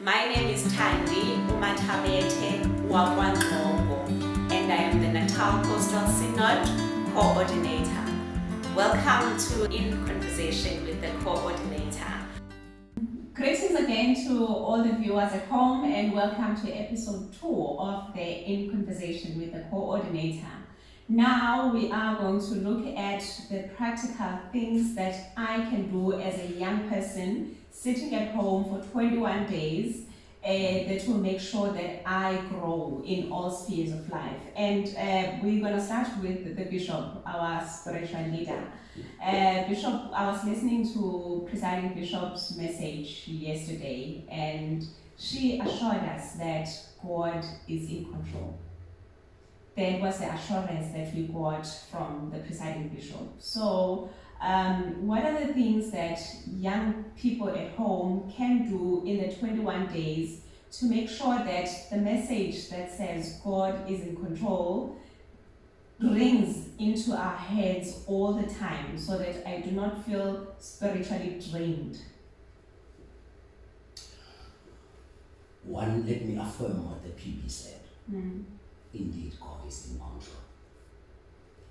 My name is Tandi Umatabete Wakwangongo, and I am the Natal Coastal Synod Coordinator. Welcome to In Conversation with the Coordinator. Greetings again to all the viewers at home, and welcome to episode 2 of the In Conversation with the Coordinator. Now we are going to look at the practical things that I can do as a young person sitting at home for 21 days that will make sure that I grow in all spheres of life. And we're going to start with the Bishop, our spiritual leader. Bishop, I was listening to Presiding Bishop's message yesterday, and she assured us that God is in control. That was the assurance that we got from the Presiding Bishop. So, what are the things that young people at home can do in the 21 days to make sure that the message that says God is in control rings into our heads all the time, so that I do not feel spiritually drained? One, let me affirm what the PP said. Indeed, God is in control.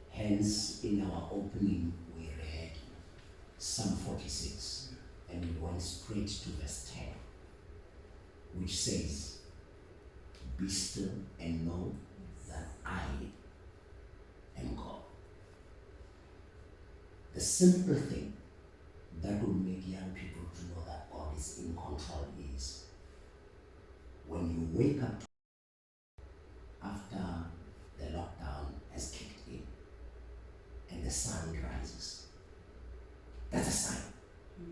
Hence, in our opening, we read Psalm 46, and we went straight to verse 10, which says, "Be still and know that I am God." The simple thing that will make young people to know that God is in control is when you wake up after the lockdown has kicked in and the sun rises. That's a sign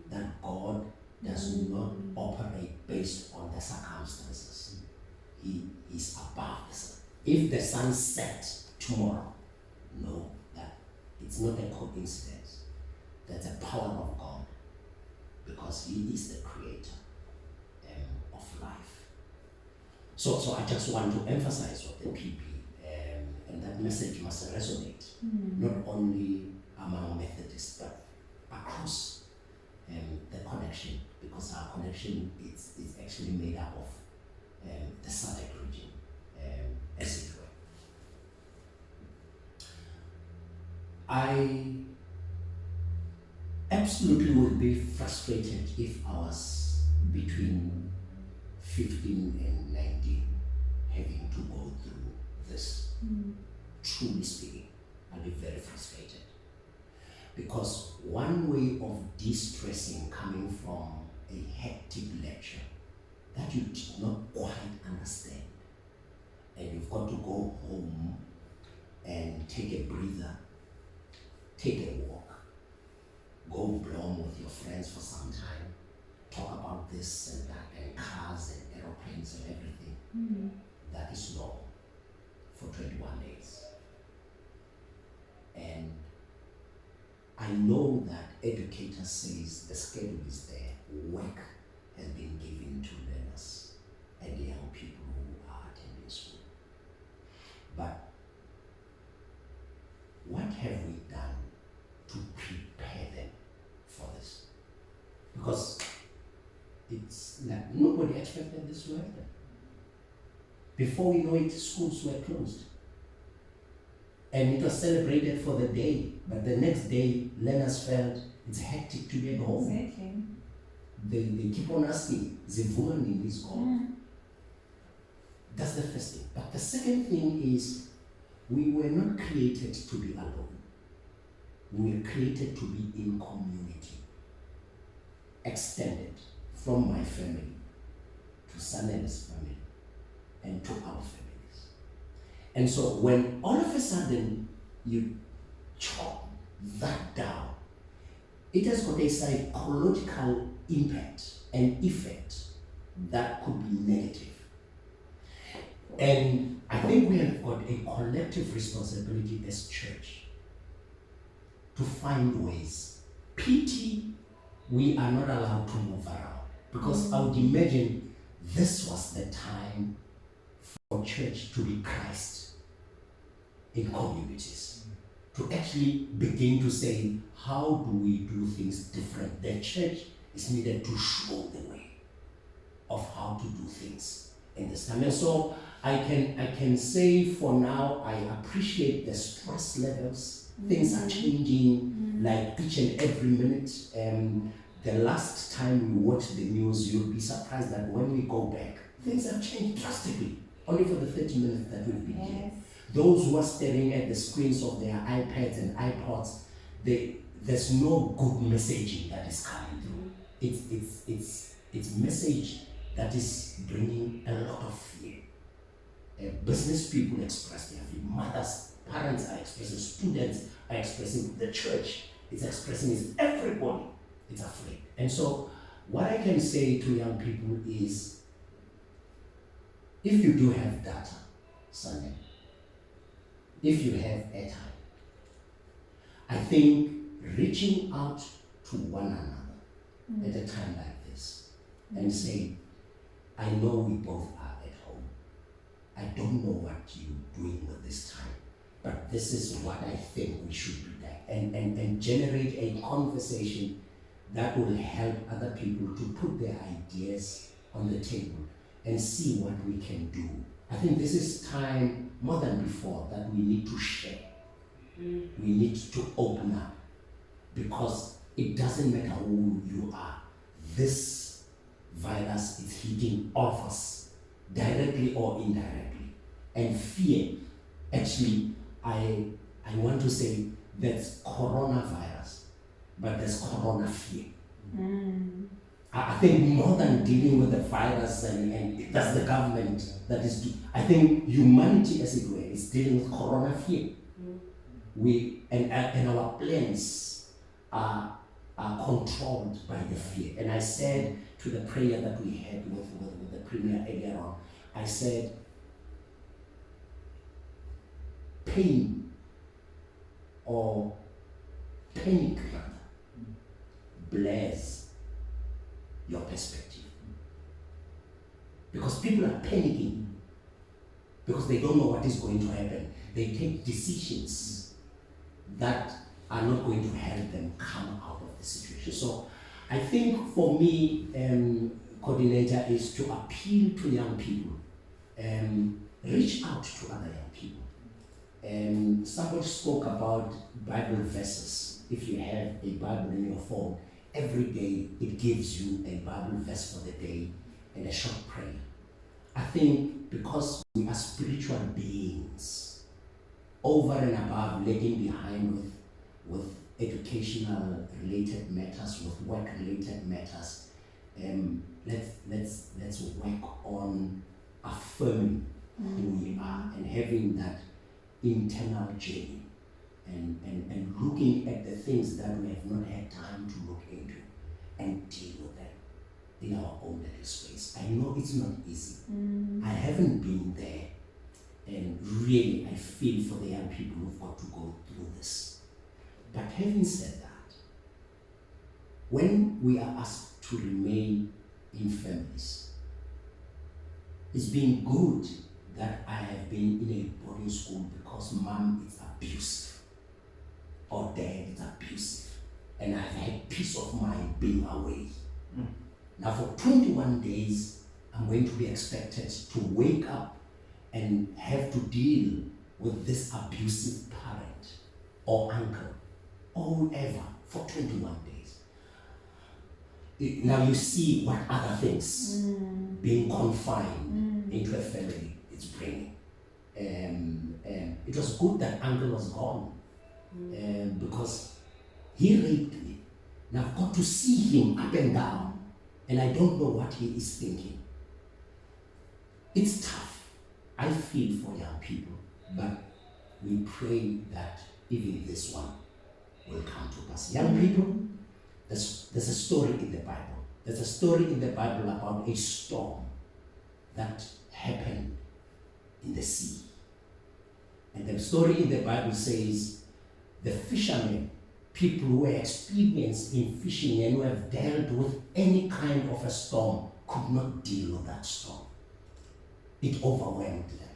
that God does not operate based on the circumstances. He is above the sun. If the sun sets tomorrow, know that it's not a coincidence. That's a power of God, because He is the creator of life. So I just want to emphasize what the PP, and that message must resonate, not only among Methodists, but across the connection, because our connection is actually made up of the SADC region, as it were. I absolutely would be frustrated if I was between 15 and 19 having to go through this. Truly speaking, I'll be very frustrated, because one way of de-stressing coming from a hectic lecture that you did not quite understand, and you've got to go home and take a breather, take a walk, go blown with your friends for some time, talk about this and that, and cars and aeroplanes and everything. That is normal for 21 days. And I know that educators says the schedule is there, work has been given to learners and young people who are attending school. But what have we done to prepare them for this? Because it's like nobody expected this to happen. Before we know it, schools were closed. And it was celebrated for the day, but the next day, learners felt it's hectic to get home. Exactly. They keep on asking, Zivumani is gone. That's the first thing. But the second thing is, we were not created to be alone. We were created to be in community. Extended from my family to Sanela's family and to our families. And so when all of a sudden you chop that down, it has got a psychological impact and effect that could be negative. And I think we have got a collective responsibility as church to find ways. PT, we are not allowed to move around, because I would imagine this was the time for church to be Christ in communities, to actually begin to say, how do we do things different? The church is needed to show the way. of how to do things in this time. And so I can say for now, I appreciate the stress levels. Things are changing like each and every minute. The last time we watched the news, you'll be surprised that when we go back, things have changed drastically, only for the 30 minutes that we've been here. Those who are staring at the screens of their iPads and iPods, there's no good messaging that is coming through. It's message that is bringing a lot of fear. Business people express their fear. Mothers, parents are expressing, students are expressing, the church is expressing, is everybody is afraid. And so what I can say to young people is, if you do have data, Sunday, if you have airtime, I think reaching out to one another at a time like this and saying, I know we both are at home. I don't know what you're doing with this time, but this is what I think we should be doing. And generate a conversation that will help other people to put their ideas on the table and see what we can do. I think this is time more than before that we need to share. We need to open up, because it doesn't matter who you are. This virus is hitting all of us, directly or indirectly. And fear, actually, I want to say that's coronavirus, but there's corona fear. I think more than dealing with the virus and that's the government that is, I think humanity as it were is dealing with corona fear. We and our plans are controlled by the fear. And I said to the prayer that we had with the Premier earlier on, I said, pain or panic blurs your perspective. Because people are panicking because they don't know what is going to happen. They take decisions that are not going to help them come out of the situation. So I think for me, coordinator, is to appeal to young people, reach out to other young people. Somebody spoke about Bible verses. If you have a Bible in your phone, every day it gives you a Bible verse for the day and a short prayer. I think because we are spiritual beings, over and above lagging behind with educational related matters, with work related matters, let's work on affirming who we are and having that internal journey and looking at the things that we have not had time to look into and deal with them in our own little space. I know it's not easy. I haven't been there, and really I feel for the young people who've got to go through this. But having said that, when we are asked to remain in families, it's been good that I have been in a boarding school, because mom is abusive or dad is abusive, and I've had peace of mind being away. Now for 21 days, I'm going to be expected to wake up and have to deal with this abusive parent or uncle or whoever for 21 days. Now you see what other things being confined into a family is bringing. It was good that uncle was gone, because he raped me. Now I've got to see him up and down, and I don't know what he is thinking. It's tough. I feel for young people, but we pray that even this one will come to pass. Young people, there's a story in the Bible. There's a story in the Bible about a storm that happened in the sea. And the story in the Bible says the fishermen, people who were experienced in fishing and who have dealt with any kind of a storm, could not deal with that storm. It overwhelmed them.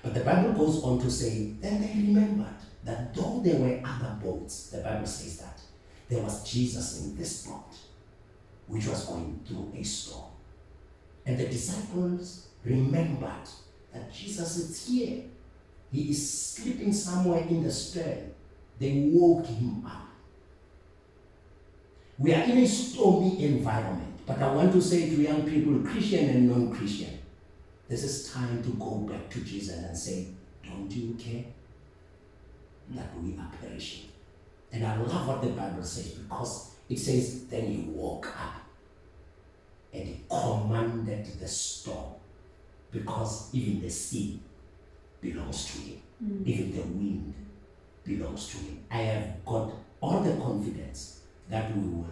But the Bible goes on to say, then they remembered that though there were other boats, the Bible says that there was Jesus in this boat, which was going through a storm. And the disciples remembered that Jesus is here. He is sleeping somewhere in the stern. They woke him up. We are in a stormy environment, but I want to say to young people, Christian and non-Christian, this is time to go back to Jesus and say, don't you care that we are perishing? And I love what the Bible says, because it says, then he woke up and he commanded the storm, because even the sea belongs to him. Even the wind belongs to him. I have got all the confidence that we will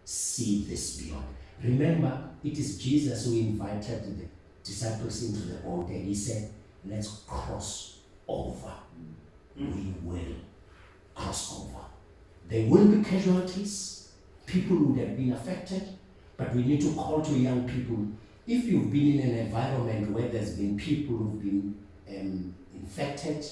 see this beyond. Remember, it is Jesus who invited the disciples into the boat, and he said, let's cross over. We will cross over. There will be casualties. People would have been affected, but we need to call to young people. If you've been in an environment where there's been people who've been infected,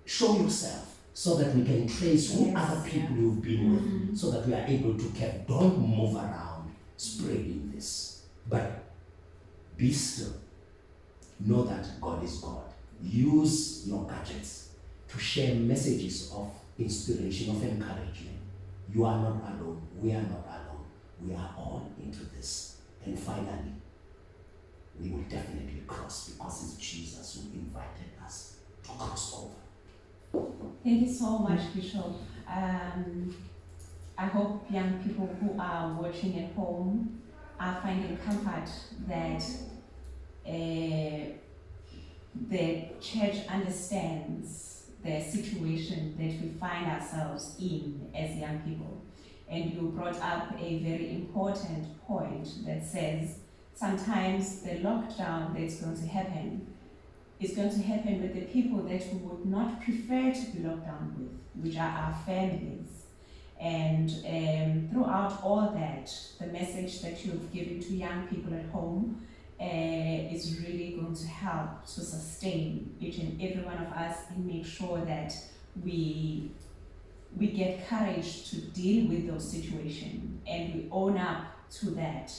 show yourself so that we can trace who other people you've been with, so that we are able to care. Don't move around spreading this, but be still. Know that God is God. Use your gadgets to share messages of inspiration, of encouragement. You are not alone. We are not alone. We are all into this. And finally, we will definitely cross, because it's Jesus who invited us to cross over. Thank you so much, Bishop. I hope young people who are watching at home are finding comfort that the church understands the situation that we find ourselves in as young people. And you brought up a very important point that says sometimes the lockdown that's going to happen is going to happen with the people that we would not prefer to be locked down with, which are our families. And throughout all that, the message that you've given to young people at home is really going to help to sustain each and every one of us and make sure that we get courage to deal with those situations, and we own up to that,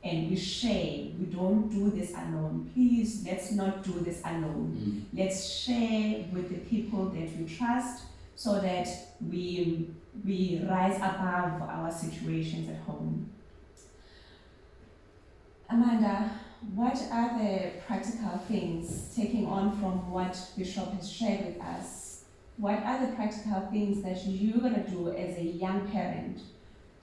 and we share. We don't do this alone. Please, let's not do this alone. Let's share with the people that we trust, so that we rise above our situations at home. Amanda, what are the practical things, taking on from what Bishop has shared with us, what are the practical things that you're going to do as a young parent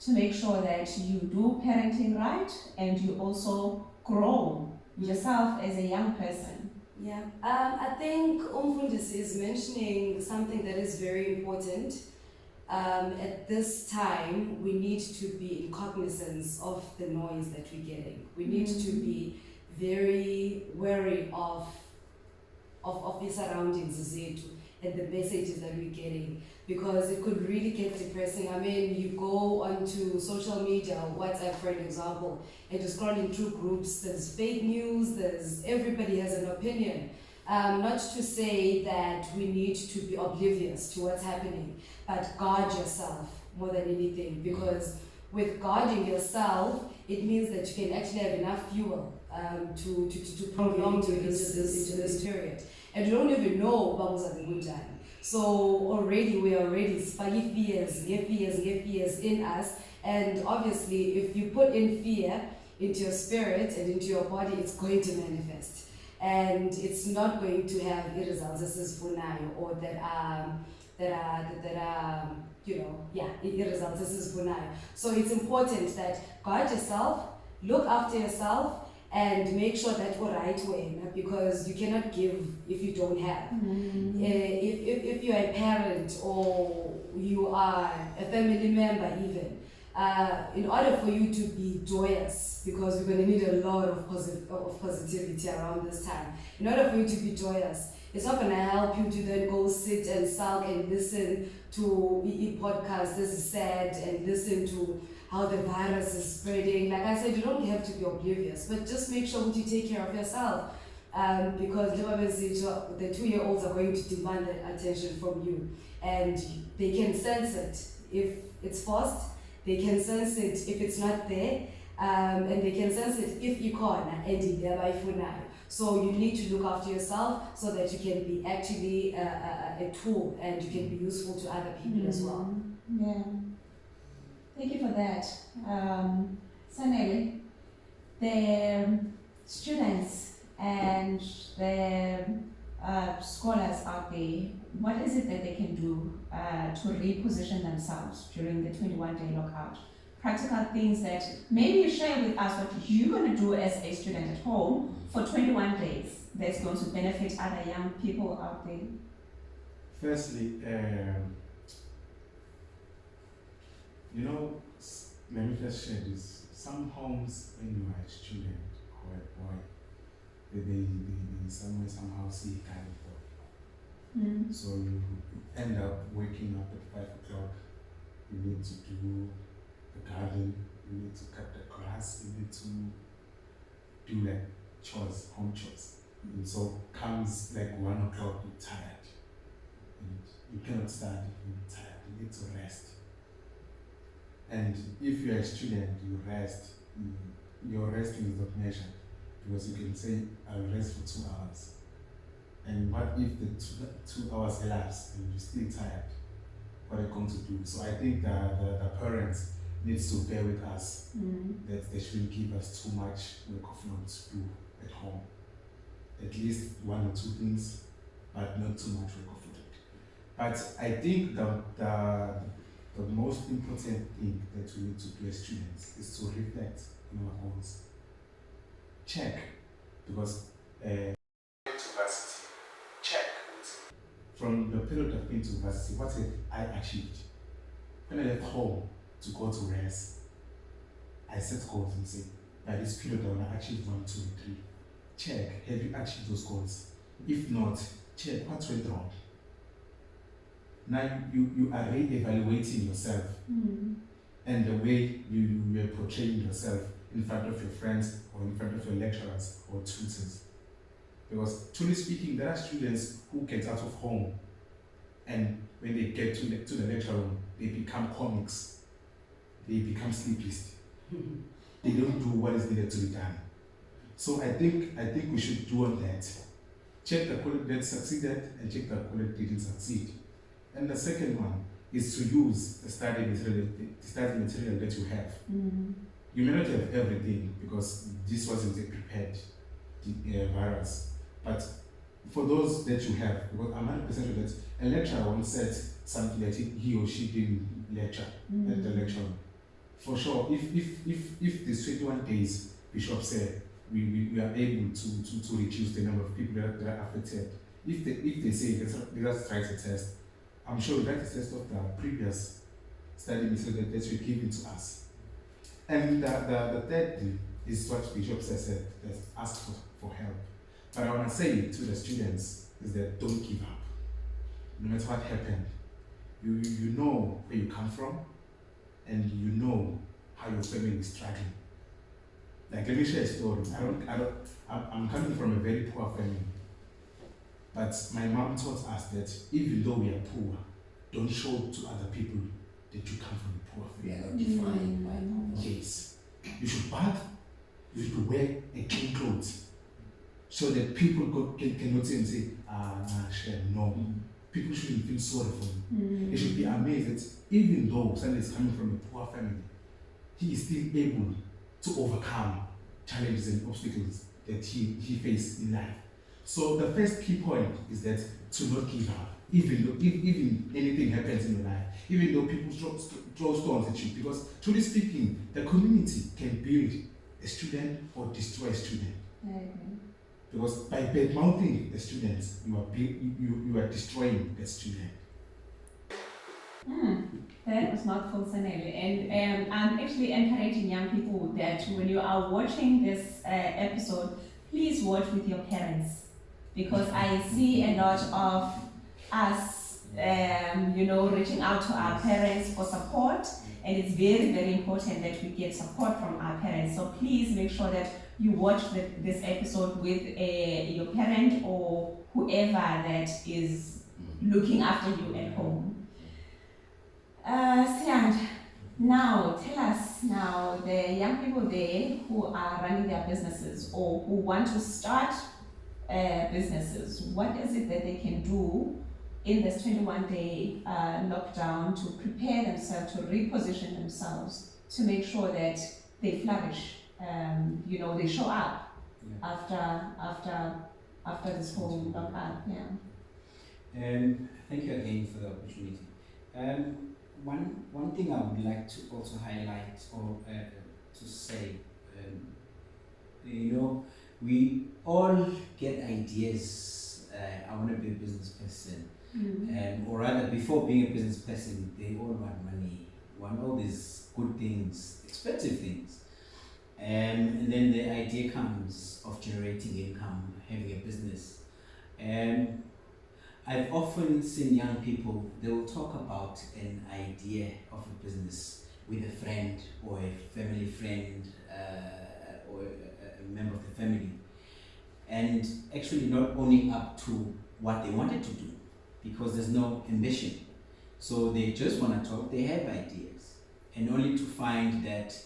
to make sure that you do parenting right and you also grow yourself as a young person? Yeah, I think Umfundisi is mentioning something that is very important. At this time, we need to be in cognizance of the noise that we're getting. We need to be very wary of the surroundings and the messages that we're getting, because it could really get depressing. I mean, you go onto social media, WhatsApp for an example, and you're scrolling through groups, there's fake news, everybody has an opinion. Not to say that we need to be oblivious to what's happening, but guard yourself more than anything, because with guarding yourself, it means that you can actually have enough fuel to prolong into this period. And you don't even know about what's happening. So already we are already spiky fears in us. And obviously, if you put in fear into your spirit and into your body, it's going to manifest. And it's not going to have results as funayo, or that are results as funayo. So it's important that guard yourself, look after yourself, and make sure that you're right way, because you cannot give if you don't have. If you're a parent or you are a family member even, in order for you to be joyous, because we're going to need a lot of positivity around this time, in order for you to be joyous, it's not going to help you to then go sit and sulk and listen to podcasts, this is sad, and listen to how the virus is spreading. Like I said, you don't have to be oblivious, but just make sure that you take care of yourself, because the 2-year-olds are going to demand that attention from you, and they can sense it if it's forced, they can sense it if it's not there, And they can sense it if ikhona and iyabayifunayo. So you need to look after yourself so that you can be actually a tool and you can be useful to other people as well. Yeah. Thank you for that. Sanele, the students and the scholars out there, what is it that they can do to reposition themselves during the 21-day lockout? Practical things that maybe you share with us what you're going to do as a student at home for 21 days that's going to benefit other young people out there. Firstly, let me first share this. Some homes, when you are a student or a boy, they somehow see kind of. So you end up waking up at 5 o'clock. You need to do the garden, you need to cut the grass, you need to do like chores, home chores. And so comes like 1 o'clock, you're tired. And you cannot study, you're tired, you need to rest. And if you're a student, you rest, your resting is not measured. Because you can say, I'll rest for 2 hours. And what if the 2 hours elapse and you're still tired? What are you going to do? So I think the parents needs to bear with us that they shouldn't give us too much work of not to do at home. At least 1 or 2 things, but not too much work of it. But I think the most important thing that we need to do as students is to reflect on our goals. Check, because university, check. From the period of being to university, what have I achieved? When I left home to go to rest, I set goals and say, by this period I want to achieve 1, 2, 3. Check, have you achieved those goals? If not, check what went wrong. Now you are re-evaluating yourself and the way you are portraying yourself in front of your friends or in front of your lecturers or tutors. Because truly speaking, there are students who get out of home and when they get to the lecture room, they become comics. They become sleepists. They don't do what is needed to be done. So I think we should do on that. Check the colleague that succeeded and check the colleague that didn't succeed. And the second one is to use the study material that you have. You may not have everything because this wasn't a prepared virus. But for those that you have, because I'm 100% sure that a lecturer once said something that he or she didn't lecture at the lecture. For sure, if these 21 days, Bishop said, we are able to reduce the number of people that are affected. If they say, let's try to test, I'm sure we'd like to test of the previous study material that were given to us. And the third thing is what Bishop said, that ask for help. But I want to say to the students is that don't give up. No matter what happened, you know where you come from and you know how your family is struggling. Like, let me share a story. I'm coming from a very poor family. But my mom taught us that even though we are poor, don't show to other people that you come from a poor We family. are not defined by poverty. Yes. You should bath, you should wear a clean clothes so that people cannot say and say, no. People shouldn't feel sorry for him. They should be amazed that even though somebody is coming from a poor family, he is still able to overcome challenges and obstacles that he faced in life. So the first key point is that to not give up, even anything happens in your life, even though people throw stones at you, because truly speaking, the community can build a student or destroy a student. Because by bad-mouthing the students, you are destroying the student. That was not full Sanele. And I'm actually encouraging young people that when you are watching this episode, please watch with your parents. Because I see a lot of us, reaching out to our parents for support. And it's very, very important that we get support from our parents. So please make sure that you watch this episode with your parent or whoever that is looking after you at home. Siand, Now, tell us now, the young people there who are running their businesses or who want to start businesses, what is it that they can do in this 21-day lockdown to prepare themselves, to reposition themselves, to make sure that they flourish, they show up after this whole lockdown, Thank you again for the opportunity. One thing I would like to also highlight or to say, we all get ideas. I want to be a business person, or rather, before being a business person, they all want money, want all these good things, expensive things, and then the idea comes of generating income, having a business, and I've often seen young people, they will talk about an idea of a business with a friend or a family friend or a member of the family, and actually not owning up to what they wanted to do because there's no ambition. So they just want to talk, they have ideas, and only to find that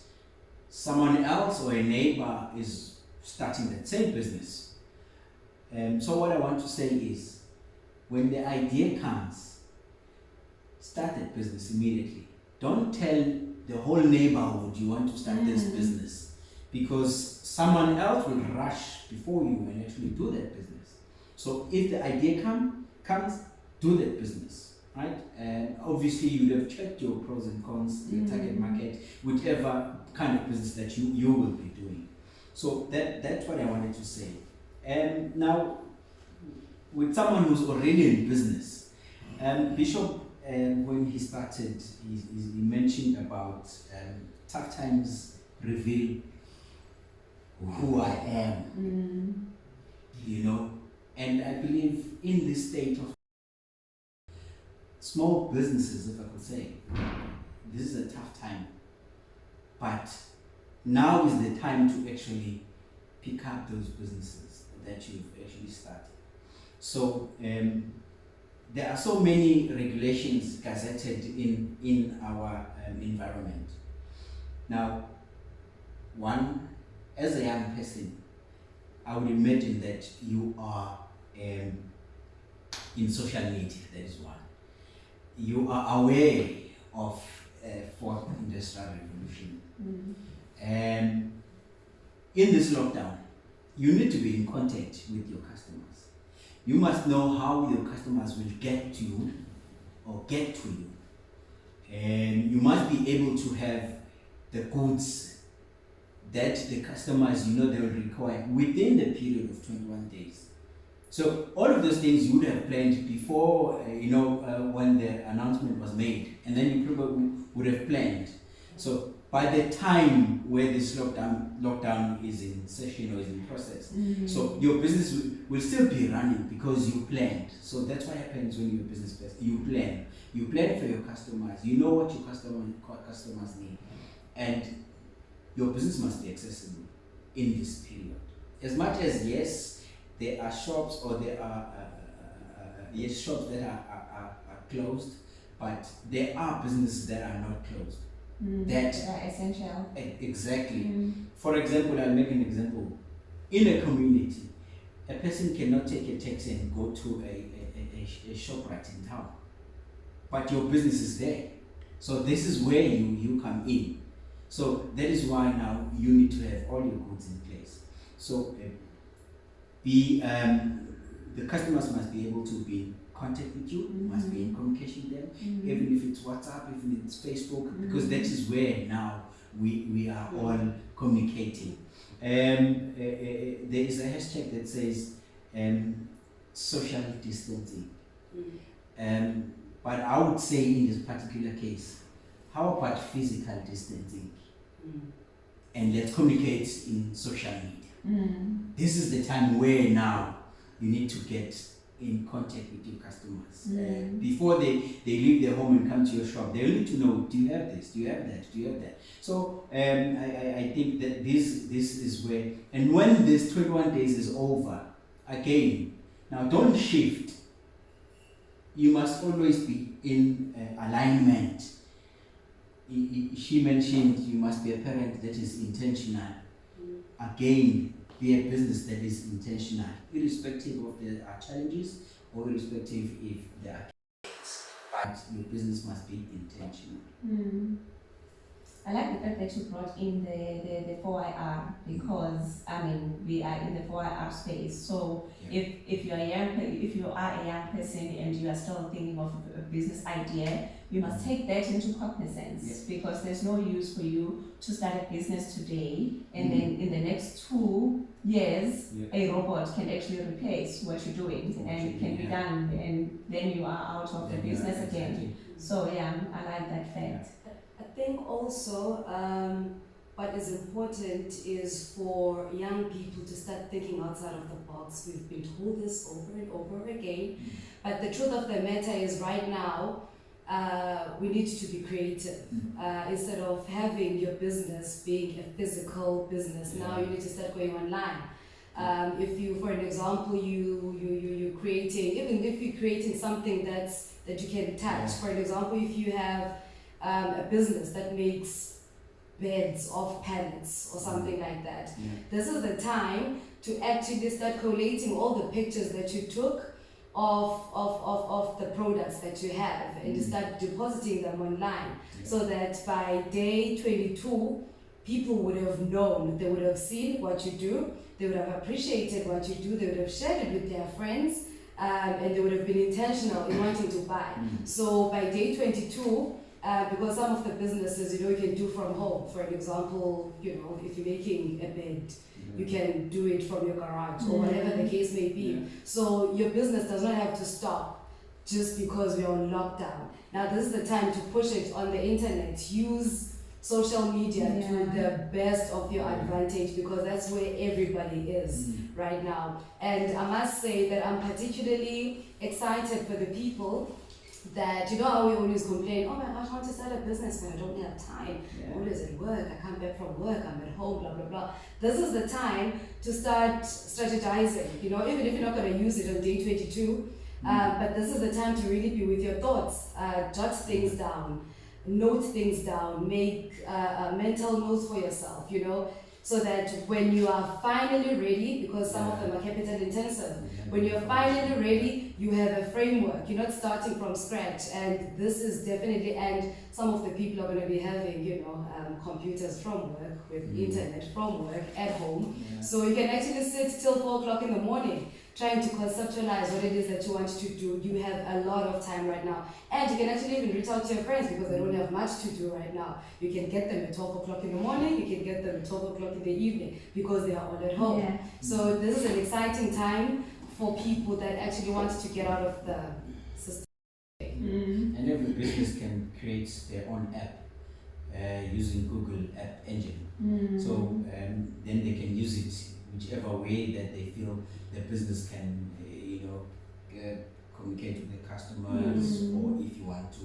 someone else or a neighbor is starting that same business. So what I want to say is, when the idea comes, start that business immediately. Don't tell the whole neighborhood you want to start this business, because someone else will rush before you and actually do that business. So if the idea comes, do that business, right? And obviously you would have checked your pros and cons, your target market, whichever kind of business that you will be doing. So that's what I wanted to say. And now, with someone who's already in business, Bishop, when he started, he mentioned about tough times reveal who I am, and I believe in this state of small businesses, if I could say, this is a tough time, but now is the time to actually pick up those businesses that you've actually started. So there are so many regulations gazetted in our environment. Now, one, as a young person, I would imagine that you are in social media, that is one. You are aware of fourth industrial revolution. And in this lockdown, you need to be in contact with your customers. You must know how your customers will get to you or get to you. And you must be able to have the goods that the customers they will require within the period of 21 days. So all of those things you would have planned before, when the announcement was made, and then you probably would have planned. So by the time where this lockdown is in session or is in process, so your business will still be running because you planned. So that's what happens when you're a business person. You plan. You plan for your customers. You know what your customers need, and your business must be accessible in this period. As much as yes, there are shops or there are shops that are closed, but there are businesses that are not closed. That are essential. Exactly. For example, I'll make an example. In a community, a person cannot take a taxi and go to a shop right in town, but your business is there. So this is where you come in. So that is why now you need to have all your goods in place. So the customers must be able to be in contact with you, must be in communication with them, even if it's WhatsApp, even if it's Facebook, because that is where now we are all communicating. There is a hashtag that says social distancing. But I would say in this particular case, how about physical distancing? And let's communicate in social media. This is the time where now you need to get in contact with your customers. Before they leave their home and come to your shop, they need to know, do you have this, do you have that, do you have that? So I think that this is where, and when this 21 days is over, again, now don't shift. You must always be in alignment. she mentioned you must be a parent that is intentional. Again, be a business that is intentional, irrespective of the challenges or irrespective if there are gains. But your business must be intentional. I like the fact that you brought in the 4IR because I mean we are in the 4IR space. So if you are a young person and you are still thinking of a business idea, you must take that into cognizance because there's no use for you to start a business today and then in the next 2 years a robot can actually replace what you're doing and it can be done and then you are out of the business again. So yeah, I like that fact. I think also what is important is for young people to start thinking outside of the box. We've been told this over and over again, but the truth of the matter is right now we need to be creative. Instead of having your business being a physical business, now you need to start going online. If you, for an example, you creating, even if you're creating something that you can touch. For an example, if you have a business that makes beds of pallets or something like that. This is the time to actually start collating all the pictures that you took of the products that you have and you start depositing them online so that by day 22 people would have known, they would have seen what you do, they would have appreciated what you do, they would have shared it with their friends and they would have been intentional in wanting to buy. So by day 22, because some of the businesses, you can do from home. For example, if you're making a bed, you can do it from your garage or whatever the case may be. So your business does not have to stop just because we're on lockdown. Now this is the time to push it on the internet. Use social media to the best of your advantage because that's where everybody is right now. And I must say that I'm particularly excited for the people that, how we always complain, oh my gosh, I want to start a business but I don't have time. I'm always at work, I come back from work, I'm at home, blah, blah, blah. This is the time to start strategizing, even if you're not going to use it on day 22, but this is the time to really be with your thoughts, jot things down, note things down, make mental notes for yourself, so that when you are finally ready, because some of them are capital intensive, when you're finally ready, you have a framework. You're not starting from scratch, and this is definitely, and some of the people are going to be having, computers from work, with internet from work, at home. So you can actually sit till 4 o'clock in the morning trying to conceptualize what it is that you want to do. You have a lot of time right now. And you can actually even reach out to your friends because they don't have much to do right now. You can get them at 12 o'clock in the morning, you can get them at 12 o'clock in the evening because they are all at home. So this is an exciting time for people that actually want to get out of the system. And every business can create their own app using Google App Engine. So then they can use it whichever way that they feel the business can, communicate with the customers, or if you want to,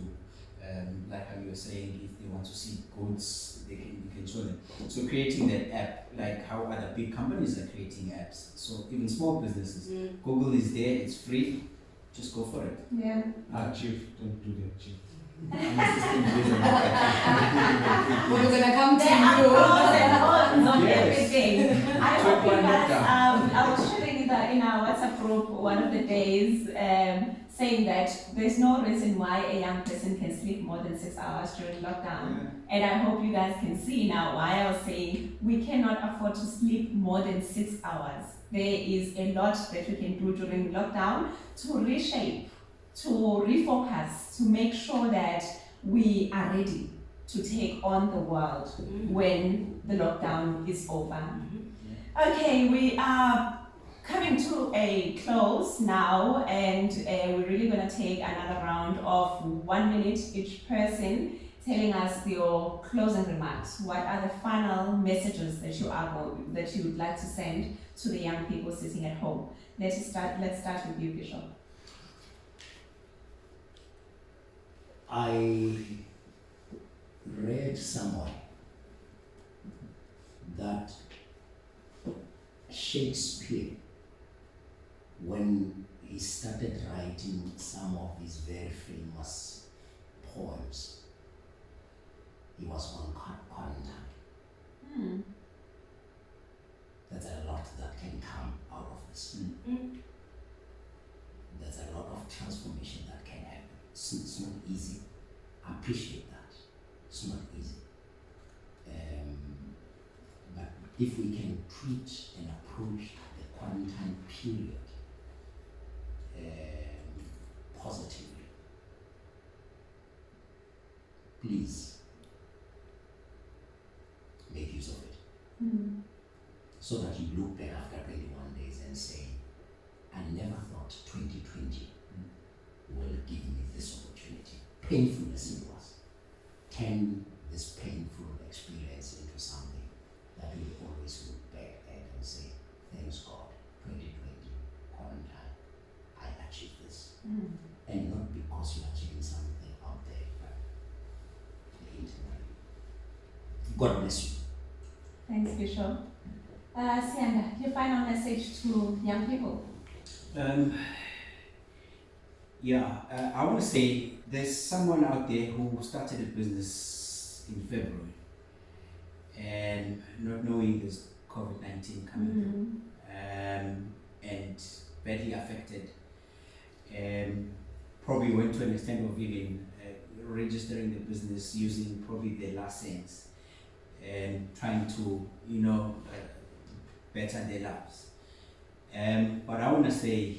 like how you were saying, if they want to see goods, you can show them. So creating that app, like how other big companies are creating apps. So even small businesses, Google is there, it's free, just go for it. Chief, don't do that, Chief. We're gonna come to There are you. pros and cons of Yes. everything. I Top hope you one, guys, top I was sharing in our WhatsApp group one of the days saying that there's no reason why a young person can sleep more than 6 hours during lockdown. And I hope you guys can see now why I was saying we cannot afford to sleep more than 6 hours. There is a lot that we can do during lockdown to reshape, to refocus, to make sure that we are ready to take on the world when the lockdown is over. Okay, we are coming to a close now, and we're really going to take another round of 1 minute each person, telling us your closing remarks. What are the final messages that you would like to send to the young people sitting at home? Let's start with you, Bishop. I read somewhere that Shakespeare, when he started writing some of his very famous poems, he was on quarantine. Hmm. There's a lot that can come out of this. There's a lot of transformation that can happen. It's not easy. I appreciate that. It's not easy. But if we can treat and approach the quarantine period positively, please make use of it. So that you look back after 21 days and say, I never thought 2020 will give me this opportunity. Painful as it was. Turn this painful experience into something that you will always look back at and say, thanks God, 2020, quarantine, I achieved this. And not because you're achieving something out there, but internally. God bless you. Thanks, Bishop. Sianda, your final message to young people? I want to say there's someone out there who started a business in February and not knowing there's COVID-19 coming through, and badly affected, probably went to an extent of even registering the business using probably their last cents and trying to, better their lives. But I want to say,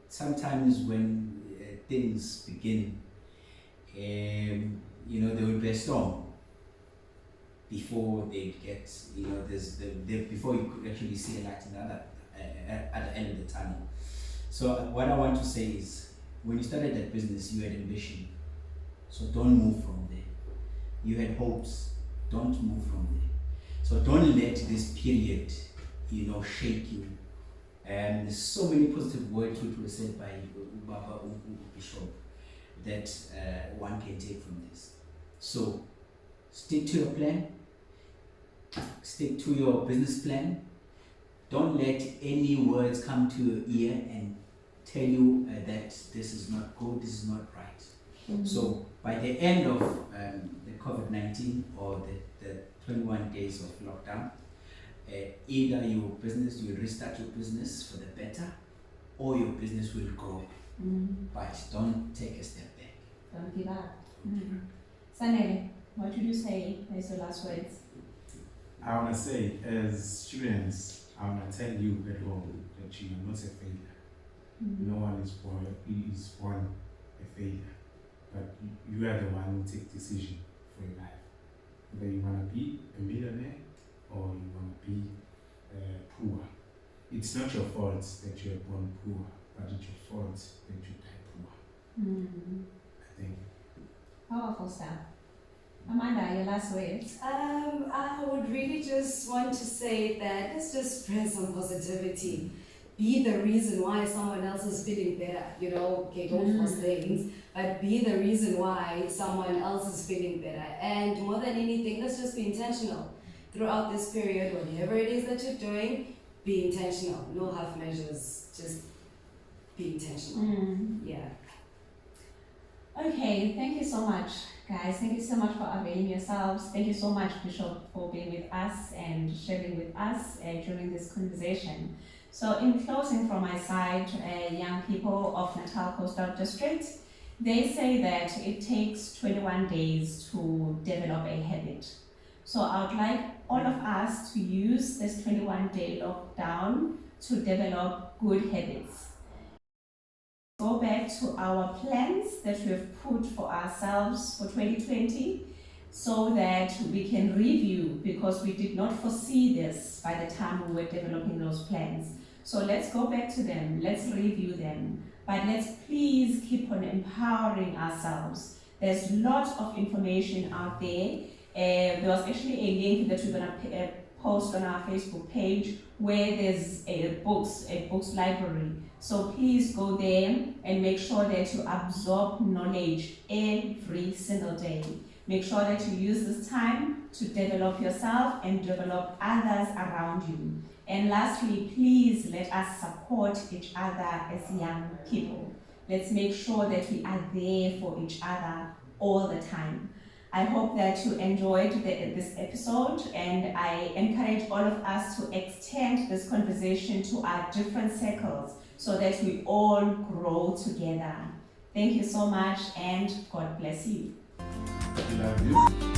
sometimes when things begin, there will be a storm before they get, before you could actually see a light at the end of the tunnel. So what I want to say is, when you started that business, you had ambition. So don't move from there. You had hopes. Don't move from there. So don't let this period, shake you. And there's so many positive words which were said by Baba Bishop that one can take from this. So stick to your plan. Stick to your business plan. Don't let any words come to your ear and tell you that this is not good, this is not right. So by the end of the COVID-19 or the 21 days of lockdown, either your business, you will restart your business for the better, or your business will grow. But don't take a step back. Don't give up. Sanele, what would you say as your last words? I want to say, as students, I want to tell you at home that you are not a failure. No one is born a failure, but you are the one who takes decision for your life. Whether you want to be a millionaire or you want to be poor. It's not your fault that you are born poor, but it's your fault that you die poor. I think. Powerful stuff. Amanda, your last words? I would really just want to say that let's just spread some positivity. Be the reason why someone else is feeling better. Okay, don't force things, but be the reason why someone else is feeling better. And more than anything, let's just be intentional. Throughout this period, whatever it is that you're doing, be intentional. No half measures, just be intentional. Yeah. Okay, thank you so much, guys. Thank you so much for availing yourselves. Thank you so much, Bishop, for being with us and sharing with us during this conversation. So in closing from my side, young people of Natal Coastal District, they say that it takes 21 days to develop a habit. So I would like all of us to use this 21-day lockdown to develop good habits. Go back to our plans that we have put for ourselves for 2020 so that we can review, because we did not foresee this by the time we were developing those plans. So let's go back to them, let's review them, but let's please keep on empowering ourselves. There's lots of information out there. There was actually a link that we're gonna post on our Facebook page where there's a books library. So please go there and make sure that you absorb knowledge every single day. Make sure that you use this time to develop yourself and develop others around you. And lastly, please let us support each other as young people. Let's make sure that we are there for each other all the time. I hope that you enjoyed this episode, and I encourage all of us to extend this conversation to our different circles so that we all grow together. Thank you so much, and God bless you. We love you.